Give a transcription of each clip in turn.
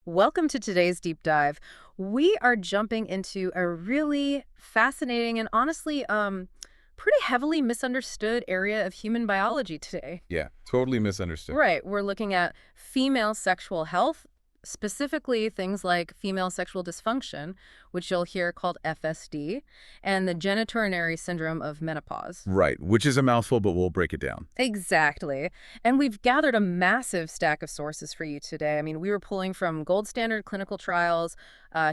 Welcome to today's deep dive. We are jumping into a really fascinating and honestly, pretty heavily misunderstood area of human biology today. Yeah, totally misunderstood. Right, we're looking at female sexual health, specifically things like female sexual dysfunction, which you'll hear called FSD, and the genitourinary syndrome of menopause. Right, which is a mouthful, but we'll break it down. Exactly. And we've gathered a massive stack of sources for you today. I mean, we were pulling from gold standard clinical trials,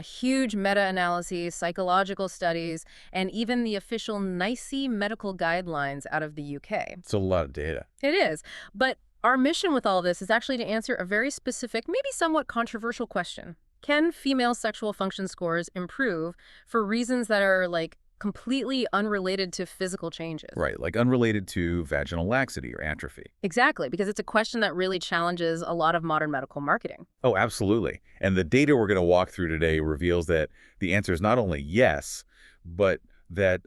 huge meta-analyses, psychological studies, and even the official NICE medical guidelines out of the UK. It's a lot of data. It is. But our mission with all this is actually to answer a very specific, maybe somewhat controversial question. Can female sexual function scores improve for reasons that are like completely unrelated to physical changes? Right, like unrelated to vaginal laxity or atrophy. Exactly, because it's a question that really challenges a lot of modern medical marketing. Oh, absolutely. And the data we're going to walk through today reveals that the answer is not only yes, but that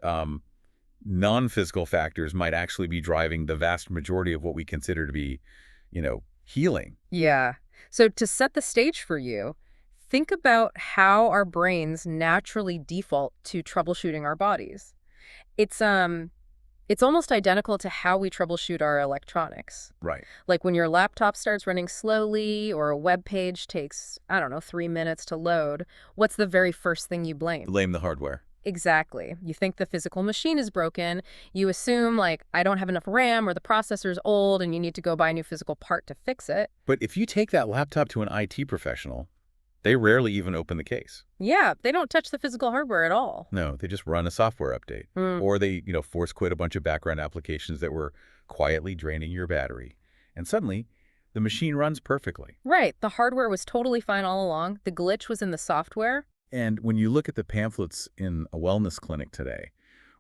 non-physical factors might actually be driving the vast majority of what we consider to be, healing. Yeah. So to set the stage for you, think about how our brains naturally default to troubleshooting our bodies. It's almost identical to how we troubleshoot our electronics. Right. Like when your laptop starts running slowly or a web page takes, I don't know, 3 minutes to load, what's the very first thing you blame? Blame the hardware. Exactly. You think the physical machine is broken. You assume, like, I don't have enough RAM or the processor's old and you need to go buy a new physical part to fix it. But if you take that laptop to an IT professional, they rarely even open the case. Yeah, they don't touch the physical hardware at all. No, they just run a software update. Or they, force quit a bunch of background applications that were quietly draining your battery. And suddenly, the machine runs perfectly. Right. The hardware was totally fine all along. The glitch was in the software. And when you look at the pamphlets in a wellness clinic today,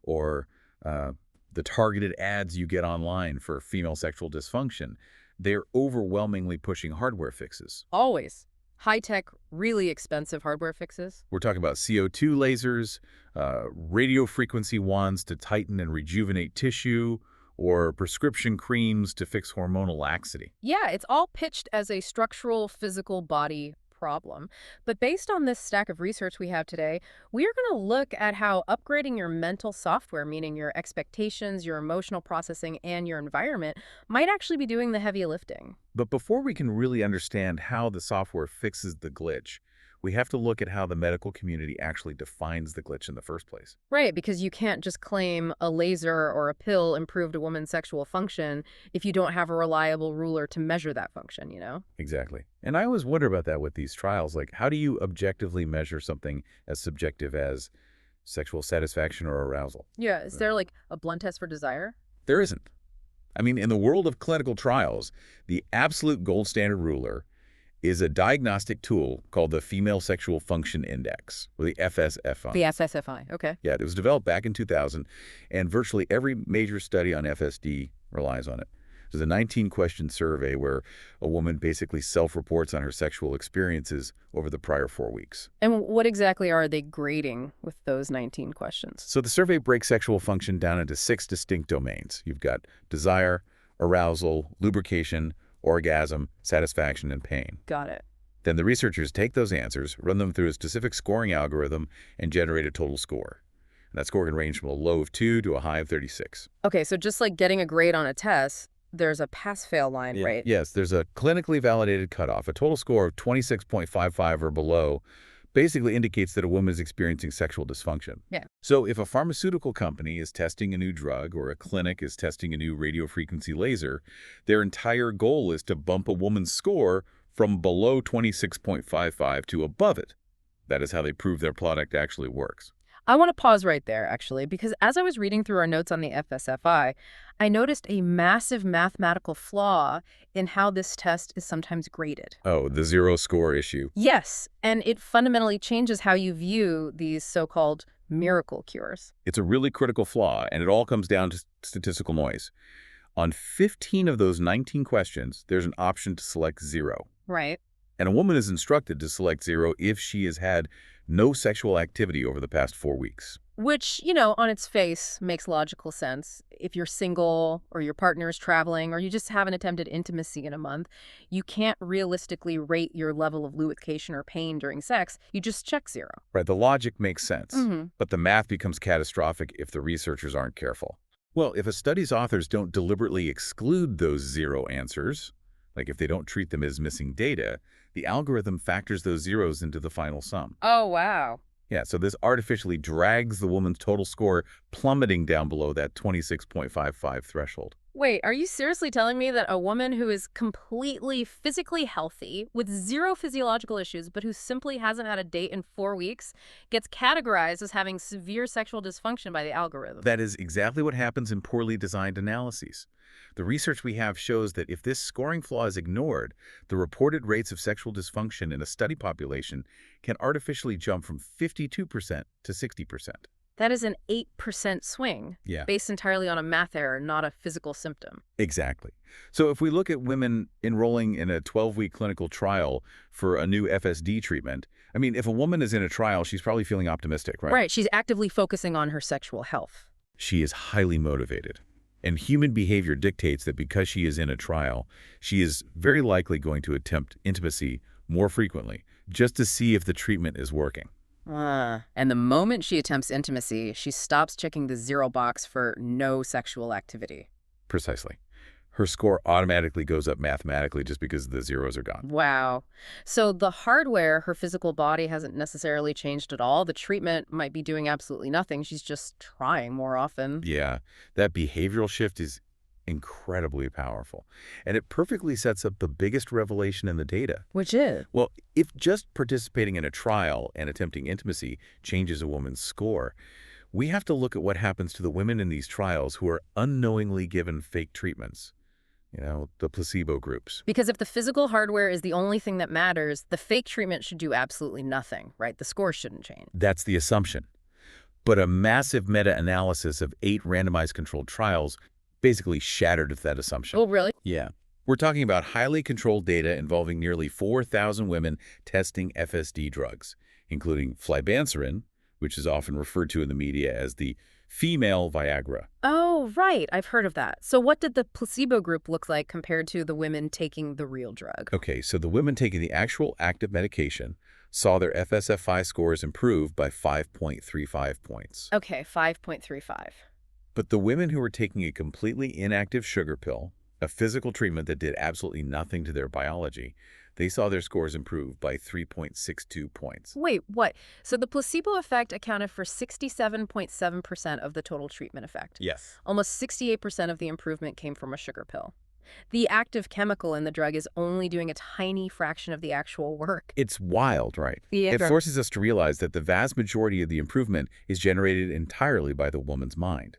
or the targeted ads you get online for female sexual dysfunction, they're overwhelmingly pushing hardware fixes. Always. High-tech, really expensive hardware fixes. We're talking about CO2 lasers, radio frequency wands to tighten and rejuvenate tissue, or prescription creams to fix hormonal laxity. Yeah, it's all pitched as a structural physical body problem. But based on this stack of research we have today, we are going to look at how upgrading your mental software, meaning your expectations, your emotional processing, and your environment, might actually be doing the heavy lifting. But before we can really understand how the software fixes the glitch, we have to look at how the medical community actually defines the glitch in the first place. Right, because you can't just claim a laser or a pill improved a woman's sexual function if you don't have a reliable ruler to measure that function, you know? Exactly. And I always wonder about that with these trials. Like, how do you objectively measure something as subjective as sexual satisfaction or arousal? Yeah, is there like a blood test for desire? There isn't. I mean, in the world of clinical trials, the absolute gold standard ruler is a diagnostic tool called the Female Sexual Function Index, or the FSFI. The SSFI, okay. Yeah, it was developed back in 2000, and virtually every major study on FSD relies on it. There's a 19-question survey where a woman basically self-reports on her sexual experiences over the prior 4 weeks. And what exactly are they grading with those 19 questions? So the survey breaks sexual function down into 6 distinct domains. You've got desire, arousal, lubrication, orgasm, satisfaction, and pain. Got it. Then the researchers take those answers, run them through a specific scoring algorithm, and generate a total score. And that score can range from a low of 2 to a high of 36. Okay, so just like getting a grade on a test, there's a pass-fail line, right? Yes, there's a clinically validated cutoff. A total score of 26.55 or below basically indicates that a woman is experiencing sexual dysfunction. Yeah. So if a pharmaceutical company is testing a new drug or a clinic is testing a new radiofrequency laser, their entire goal is to bump a woman's score from below 26.55 to above it. That is how they prove their product actually works. I want to pause right there, actually, because as I was reading through our notes on the FSFI, I noticed a massive mathematical flaw in how this test is sometimes graded. Oh, the zero score issue. Yes, and it fundamentally changes how you view these so-called miracle cures. It's a really critical flaw, and it all comes down to statistical noise. On 15 of those 19 questions, there's an option to select 0. Right. And a woman is instructed to select 0 if she has had no sexual activity over the past 4 weeks. Which, on its face makes logical sense. If you're single or your partner is traveling or you just haven't attempted intimacy in a month, you can't realistically rate your level of lubrication or pain during sex. You just check 0. Right, the logic makes sense, Hmm. but the math becomes catastrophic if the researchers aren't careful. Well, if a study's authors don't deliberately exclude those 0 answers, like if they don't treat them as missing data, the algorithm factors those zeros into the final sum. Oh, wow. Yeah, so this artificially drags the woman's total score plummeting down below that 26.55 threshold. Wait, are you seriously telling me that a woman who is completely physically healthy with 0 physiological issues, but who simply hasn't had a date in 4 weeks, gets categorized as having severe sexual dysfunction by the algorithm? That is exactly what happens in poorly designed analyses. The research we have shows that if this scoring flaw is ignored, the reported rates of sexual dysfunction in a study population can artificially jump from 52% to 60%. That is an 8% swing, Yeah, based entirely on a math error, not a physical symptom. exactly. So if we look at women enrolling in a 12-week clinical trial for a new FSD treatment, I mean, if a woman is in a trial, she's probably feeling optimistic, right? Right, she's actively focusing on her sexual health. She is highly motivated. And human behavior dictates that because she is in a trial, she is very likely going to attempt intimacy more frequently, just to see if the treatment is working. And the moment she attempts intimacy, she stops checking the 0 box for no sexual activity. Precisely. Her score automatically goes up mathematically just because the zeros are gone. Wow. So the hardware, her physical body hasn't necessarily changed at all. The treatment might be doing absolutely nothing. She's just trying more often. Yeah, that behavioral shift is incredibly powerful. And it perfectly sets up the biggest revelation in the data. Which is? Well, if just participating in a trial and attempting intimacy changes a woman's score, we have to look at what happens to the women in these trials who are unknowingly given fake treatments. The placebo groups. Because if the physical hardware is the only thing that matters, the fake treatment should do absolutely nothing, right? The score shouldn't change. That's the assumption. But a massive meta-analysis of 8 randomized controlled trials basically shattered that assumption. Oh, really? Yeah. We're talking about highly controlled data involving nearly 4,000 women testing FSD drugs, including flibanserin, which is often referred to in the media as the female Viagra. Oh, right. I've heard of that. So what did the placebo group look like compared to the women taking the real drug? Okay, so the women taking the actual active medication saw their FSFI scores improve by 5.35 points. Okay, 5.35. But the women who were taking a completely inactive sugar pill, a physical treatment that did absolutely nothing to their biology, they saw their scores improve by 3.62 points. Wait, what? So the placebo effect accounted for 67.7% of the total treatment effect. Yes. Almost 68% of the improvement came from a sugar pill. The active chemical in the drug is only doing a tiny fraction of the actual work. It's wild, right? Yeah. It forces us to realize that the vast majority of the improvement is generated entirely by the woman's mind.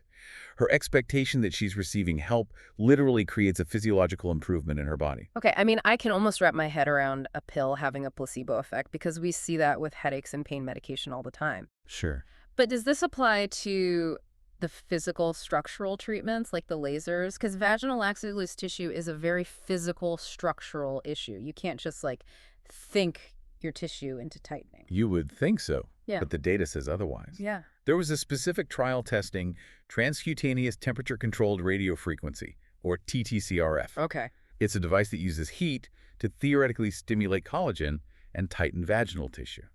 Her expectation that she's receiving help literally creates a physiological improvement in her body. Okay, I mean, I can almost wrap my head around a pill having a placebo effect because we see that with headaches and pain medication all the time. Sure. But does this apply to the physical structural treatments like the lasers? Because vaginal laxity loose tissue is a very physical structural issue. You can't just think your tissue into tightening. You would think so, Yeah. but the data says otherwise. Yeah. There was a specific trial testing transcutaneous temperature-controlled radiofrequency, or TTCRF. Okay. It's a device that uses heat to theoretically stimulate collagen and tighten vaginal tissue.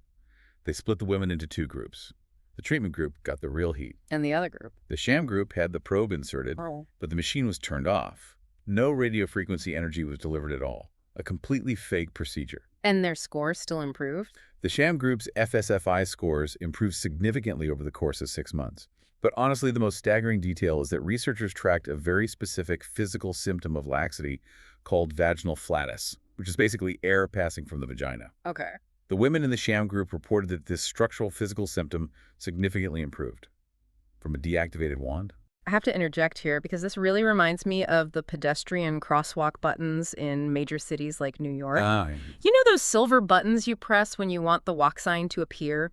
They split the women into 2 groups. The treatment group got the real heat. And the other group? The sham group had the probe inserted, Oh. but the machine was turned off. No radiofrequency energy was delivered at all. A completely fake procedure. And their scores still improved? The sham group's FSFI scores improved significantly over the course of 6 months. But honestly, the most staggering detail is that researchers tracked a very specific physical symptom of laxity called vaginal flatus, which is basically air passing from the vagina. Okay. The women in the sham group reported that this structural physical symptom significantly improved. From a deactivated wand? I have to interject here because this really reminds me of the pedestrian crosswalk buttons in major cities like New York. You know those silver buttons you press when you want the walk sign to appear?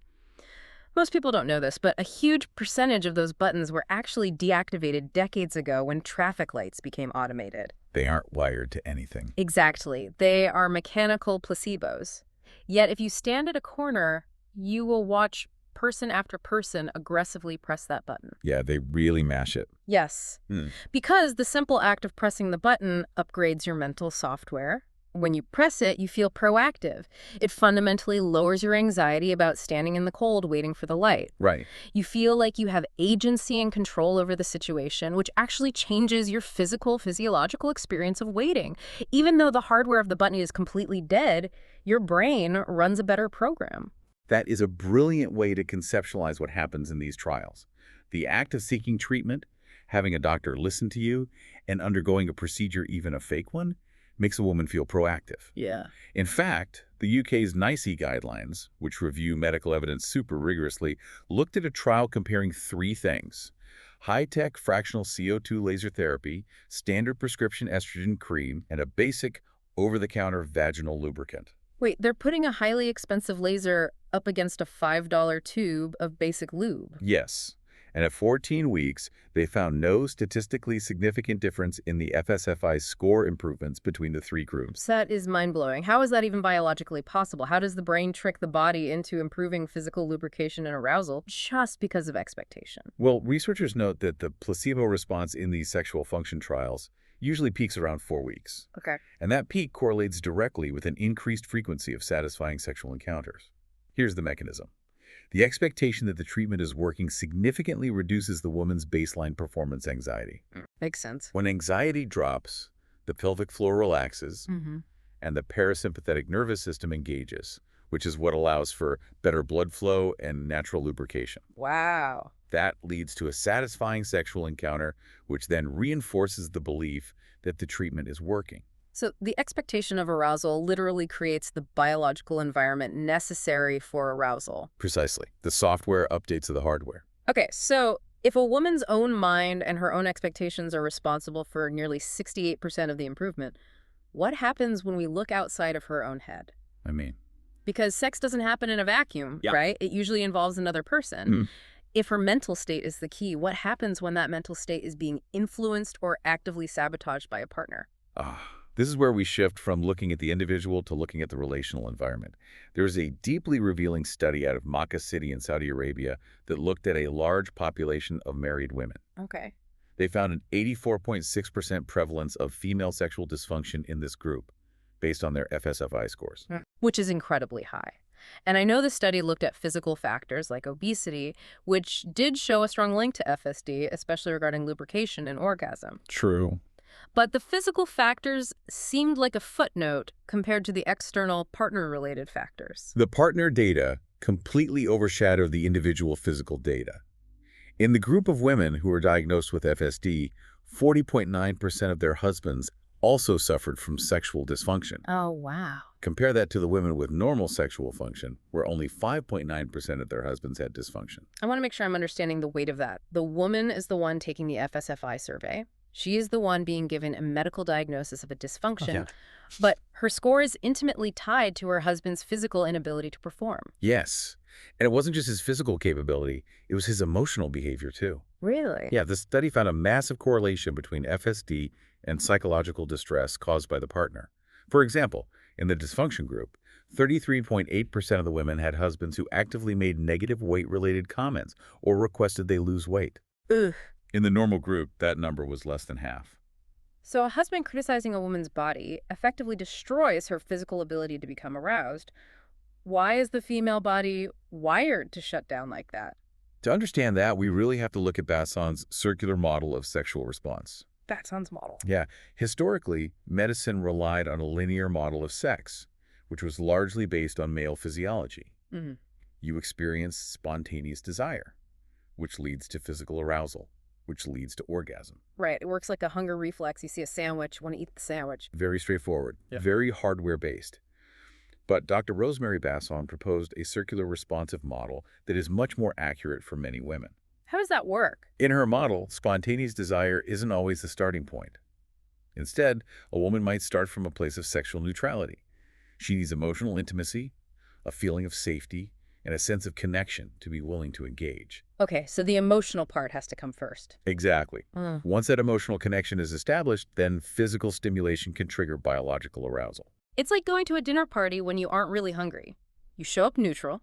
Most people don't know this, but a huge percentage of those buttons were actually deactivated decades ago when traffic lights became automated. They aren't wired to anything. Exactly. They are mechanical placebos. Yet if you stand at a corner, you will watch person after person aggressively press that button. Yeah, they really mash it. Yes, Hmm. because the simple act of pressing the button upgrades your mental software. When you press it, you feel proactive. It fundamentally lowers your anxiety about standing in the cold waiting for the light. Right. You feel like you have agency and control over the situation, which actually changes your physiological experience of waiting. Even though the hardware of the button is completely dead, your brain runs a better program. That is a brilliant way to conceptualize what happens in these trials. The act of seeking treatment, having a doctor listen to you, and undergoing a procedure, even a fake one, makes a woman feel proactive. Yeah. In fact, the UK's NICE guidelines, which review medical evidence super rigorously, looked at a trial comparing three things: high-tech fractional CO2 laser therapy, standard prescription estrogen cream, and a basic over-the-counter vaginal lubricant. Wait, they're putting a highly expensive laser up against a $5 tube of basic lube. Yes. And at 14 weeks, they found no statistically significant difference in the FSFI score improvements between the three groups. That is mind-blowing. How is that even biologically possible? How does the brain trick the body into improving physical lubrication and arousal just because of expectation? Well, researchers note that the placebo response in these sexual function trials usually peaks around 4 weeks. Okay. And that peak correlates directly with an increased frequency of satisfying sexual encounters. Here's the mechanism. The expectation that the treatment is working significantly reduces the woman's baseline performance anxiety. Makes sense. When anxiety drops, the pelvic floor relaxes, Mm-hmm. and the parasympathetic nervous system engages, which is what allows for better blood flow and natural lubrication. Wow. That leads to a satisfying sexual encounter, which then reinforces the belief that the treatment is working. So the expectation of arousal literally creates the biological environment necessary for arousal. Precisely. The software updates the hardware. Okay, so if a woman's own mind and her own expectations are responsible for nearly 68% of the improvement, what happens when we look outside of her own head? I mean, Because sex doesn't happen in a vacuum, Yeah. right? It usually involves another person. Mhm. If her mental state is the key, what happens when that mental state is being influenced or actively sabotaged by a partner? This is where we shift from looking at the individual to looking at the relational environment. There's a deeply revealing study out of Makkah City in Saudi Arabia that looked at a large population of married women. Okay. They found an 84.6% prevalence of female sexual dysfunction in this group, based on their FSFI scores. Which is incredibly high. And I know the study looked at physical factors like obesity, which did show a strong link to FSD, especially regarding lubrication and orgasm. True. But the physical factors seemed like a footnote compared to the external partner-related factors. The partner data completely overshadowed the individual physical data. In the group of women who were diagnosed with FSD, 40.9% of their husbands also suffered from sexual dysfunction. Oh, wow. Compare that to the women with normal sexual function, where only 5.9% of their husbands had dysfunction. I want to make sure I'm understanding the weight of that. The woman is the one taking the FSFI survey. She is the one being given a medical diagnosis of a dysfunction, Yeah. but her score is intimately tied to her husband's physical inability to perform. Yes. And it wasn't just his physical capability, it was his emotional behavior too. Really? Yeah, the study found a massive correlation between FSD and psychological distress caused by the partner. For example, in the dysfunction group, 33.8% of the women had husbands who actively made negative weight-related comments or requested they lose weight. Ugh. In the normal group, that number was less than half. So a husband criticizing a woman's body effectively destroys her physical ability to become aroused. Why is the female body wired to shut down like that? To understand that, we really have to look at Basson's circular model of sexual response. Basson's model. Yeah, historically, medicine relied on a linear model of sex, which was largely based on male physiology. Mm-hmm. You experience spontaneous desire, which leads to physical arousal, which leads to orgasm. Right. It works like a hunger reflex. You see a sandwich, want to eat the sandwich. Very straightforward, Yeah. very hardware-based. But Dr. Rosemary Basson proposed a circular responsive model that is much more accurate for many women. How does that work? In her model, spontaneous desire isn't always the starting point. Instead, a woman might start from a place of sexual neutrality. She needs emotional intimacy, a feeling of safety, and a sense of connection to be willing to engage. Okay, so the emotional part has to come first. Exactly. Mm. Once that emotional connection is established, then physical stimulation can trigger biological arousal. It's like going to a dinner party when you aren't really hungry. You show up neutral,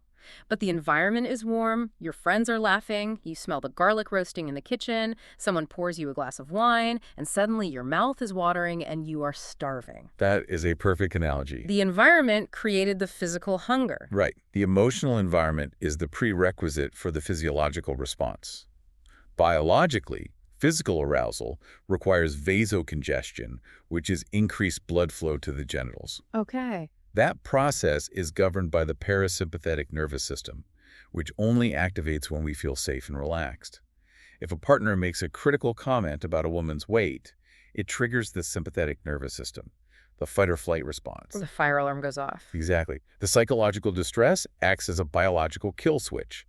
but the environment is warm, your friends are laughing, you smell the garlic roasting in the kitchen, someone pours you a glass of wine, and suddenly your mouth is watering and you are starving. That is a perfect analogy. The environment created the physical hunger. Right. The emotional environment is the prerequisite for the physiological response. Biologically, physical arousal requires vasocongestion, which is increased blood flow to the genitals. Okay. That process is governed by the parasympathetic nervous system, which only activates when we feel safe and relaxed. If a partner makes a critical comment about a woman's weight, it triggers the sympathetic nervous system, the fight-or-flight response. The fire alarm goes off. Exactly. The psychological distress acts as a biological kill switch.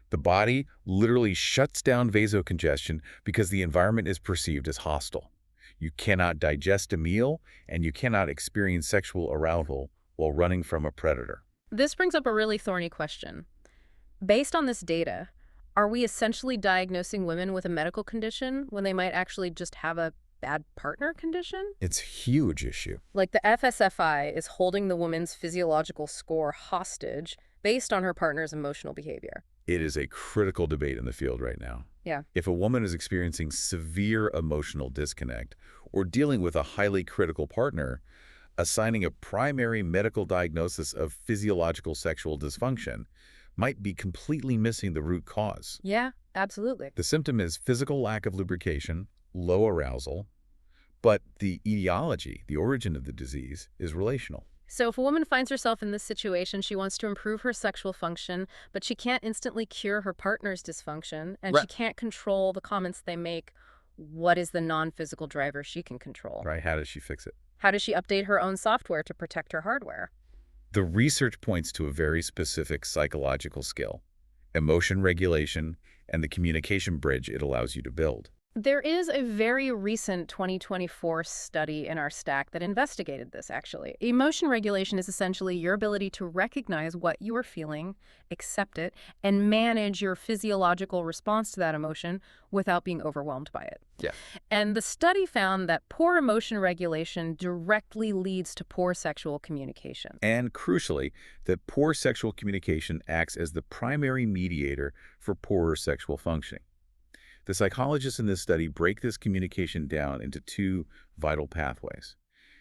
The body literally shuts down vasocongestion because the environment is perceived as hostile. You cannot digest a meal, and you cannot experience sexual arousal while running from a predator. This brings up a really thorny question. Based on this data, are we essentially diagnosing women with a medical condition when they might actually just have a bad partner condition? It's a huge issue. Like the FSFI is holding the woman's physiological score hostage based on her partner's emotional behavior. It is a critical debate in the field right now. Yeah. If a woman is experiencing severe emotional disconnect or dealing with a highly critical partner, assigning a primary medical diagnosis of physiological sexual dysfunction might be completely missing the root cause. Yeah, absolutely. The symptom is physical lack of lubrication, low arousal, but the etiology, the origin of the disease, is relational. So if a woman finds herself in this situation, she wants to improve her sexual function, but she can't instantly cure her partner's dysfunction, and she can't control the comments they make. What is the non-physical driver she can control? Right? How does she fix it? How does she update her own software to protect her hardware? The research points to a very specific psychological skill, emotion regulation, and the communication bridge it allows you to build. There is a very recent 2024 study in our stack that investigated this, actually. Emotion regulation is essentially your ability to recognize what you are feeling, accept it, and manage your physiological response to that emotion without being overwhelmed by it. Yeah. And the study found that poor emotion regulation directly leads to poor sexual communication. And crucially, that poor sexual communication acts as the primary mediator for poorer sexual functioning. The psychologists in this study break this communication down into two vital pathways,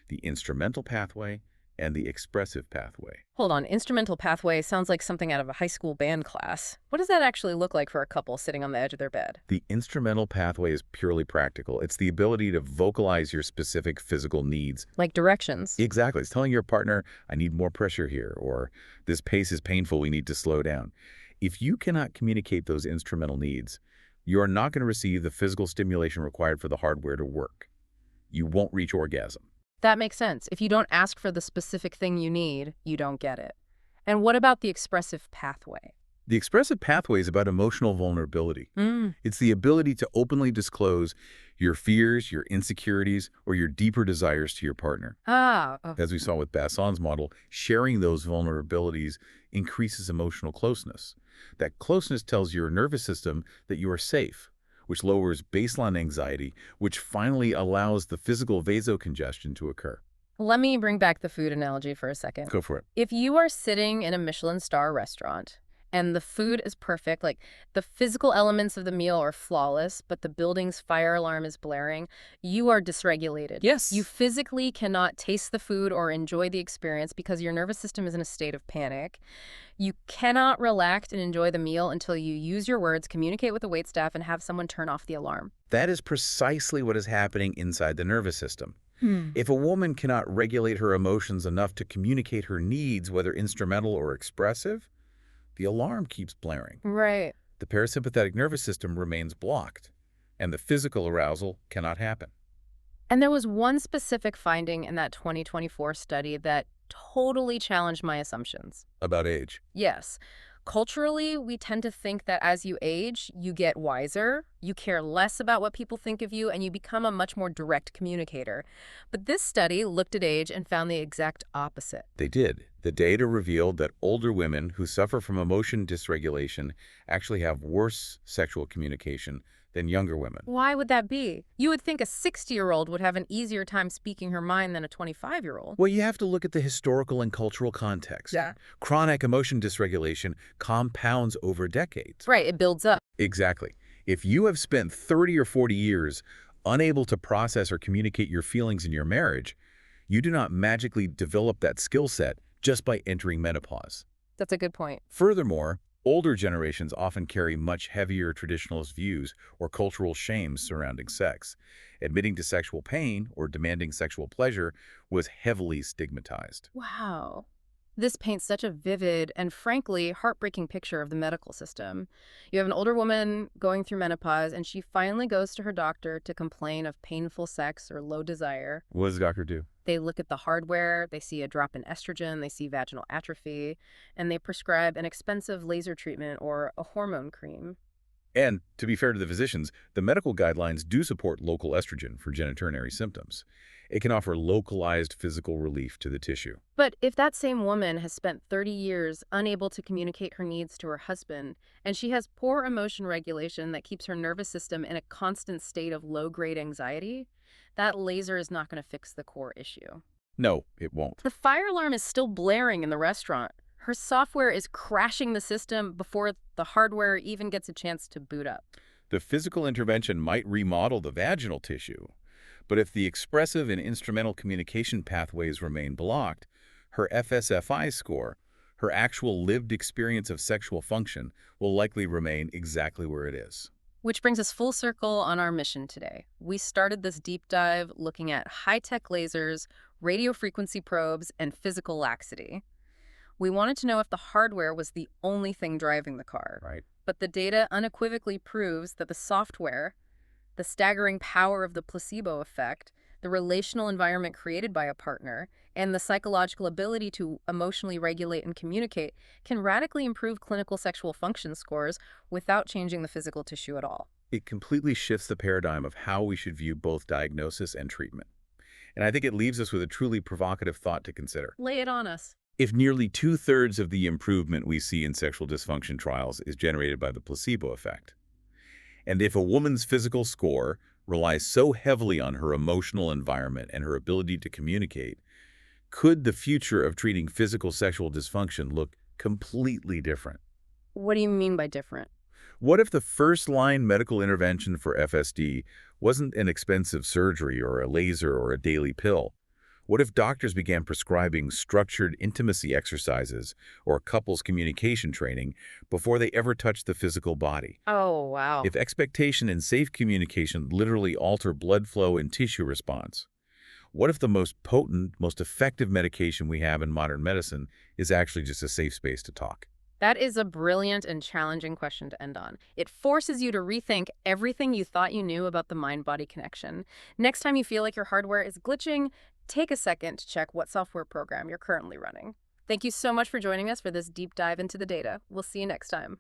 the instrumental pathway and the expressive pathway. Hold on, instrumental pathway sounds like something out of a high school band class. What does that actually look like for a couple sitting on the edge of their bed? The instrumental pathway is purely practical. It's the ability to vocalize your specific physical needs. Like directions. Exactly. It's telling your partner, I need more pressure here, or this pace is painful, we need to slow down. If you cannot communicate those instrumental needs, you are not going to receive the physical stimulation required for the hardware to work. You won't reach orgasm. That makes sense. If you don't ask for the specific thing you need, you don't get it. And what about the expressive pathway? The expressive pathway is about emotional vulnerability. It's the ability to openly disclose your fears, your insecurities, or your deeper desires to your partner. As we saw with Basson's model, sharing those vulnerabilities increases emotional closeness. That closeness tells your nervous system that you are safe, which lowers baseline anxiety, which finally allows the physical vasocongestion to occur. Let me bring back the food analogy for a second. Go for it. If you are sitting in a Michelin star restaurant and the food is perfect, like the physical elements of the meal are flawless, but the building's fire alarm is blaring, you are dysregulated. Yes. You physically cannot taste the food or enjoy the experience because your nervous system is in a state of panic. You cannot relax and enjoy the meal until you use your words, communicate with the waitstaff, and have someone turn off the alarm. That is precisely what is happening inside the nervous system. If a woman cannot regulate her emotions enough to communicate her needs, whether instrumental or expressive, the alarm keeps blaring. Right. The parasympathetic nervous system remains blocked, and the physical arousal cannot happen. And there was one specific finding in that 2024 study that totally challenged my assumptions. About age. Yes. Culturally, we tend to think that as you age, you get wiser, you care less about what people think of you, and you become a much more direct communicator. But this study looked at age and found the exact opposite. They did. The data revealed that older women who suffer from emotion dysregulation actually have worse sexual communication than younger women. Why would that be? You would think a 60-year-old would have an easier time speaking her mind than a 25-year-old. Well, you have to look at the historical and cultural context. Yeah. Chronic emotion dysregulation compounds over decades. Right, it builds up. Exactly. If you have spent 30 or 40 years unable to process or communicate your feelings in your marriage, you do not magically develop that skill set just by entering menopause. That's a good point. Furthermore, older generations often carry much heavier traditionalist views or cultural shames surrounding sex. Admitting to sexual pain or demanding sexual pleasure was heavily stigmatized. Wow. This paints such a vivid and frankly heartbreaking picture of the medical system. You have an older woman going through menopause, and she finally goes to her doctor to complain of painful sex or low desire. What does the doctor do? They look at the hardware, they see a drop in estrogen, they see vaginal atrophy, and they prescribe an expensive laser treatment or a hormone cream. And, to be fair to the physicians, the medical guidelines do support local estrogen for genitourinary symptoms. It can offer localized physical relief to the tissue. But if that same woman has spent 30 years unable to communicate her needs to her husband, and she has poor emotion regulation that keeps her nervous system in a constant state of low-grade anxiety, that laser is not going to fix the core issue. No, it won't. The fire alarm is still blaring in the restaurant. Her software is crashing the system before the hardware even gets a chance to boot up. The physical intervention might remodel the vaginal tissue, but if the expressive and instrumental communication pathways remain blocked, her FSFI score, her actual lived experience of sexual function, will likely remain exactly where it is. Which brings us full circle on our mission today. We started this deep dive looking at high-tech lasers, radio frequency probes, and physical laxity. We wanted to know if the hardware was the only thing driving the car. Right. But the data unequivocally proves that the software, the staggering power of the placebo effect, the relational environment created by a partner, and the psychological ability to emotionally regulate and communicate can radically improve clinical sexual function scores without changing the physical tissue at all. It completely shifts the paradigm of how we should view both diagnosis and treatment. And I think it leaves us with a truly provocative thought to consider. Lay it on us. If nearly two-thirds of the improvement we see in sexual dysfunction trials is generated by the placebo effect, and if a woman's physical score relies so heavily on her emotional environment and her ability to communicate, could the future of treating physical sexual dysfunction look completely different? What do you mean by different? What if the first-line medical intervention for FSD wasn't an expensive surgery or a laser or a daily pill? What if doctors began prescribing structured intimacy exercises or couples communication training before they ever touch the physical body? Oh, wow. If expectation and safe communication literally alter blood flow and tissue response? What if the most potent, most effective medication we have in modern medicine is actually just a safe space to talk? That is a brilliant and challenging question to end on. It forces you to rethink everything you thought you knew about the mind-body connection. Next time you feel like your hardware is glitching, take a second to check what software program you're currently running. Thank you so much for joining us for this deep dive into the data. We'll see you next time.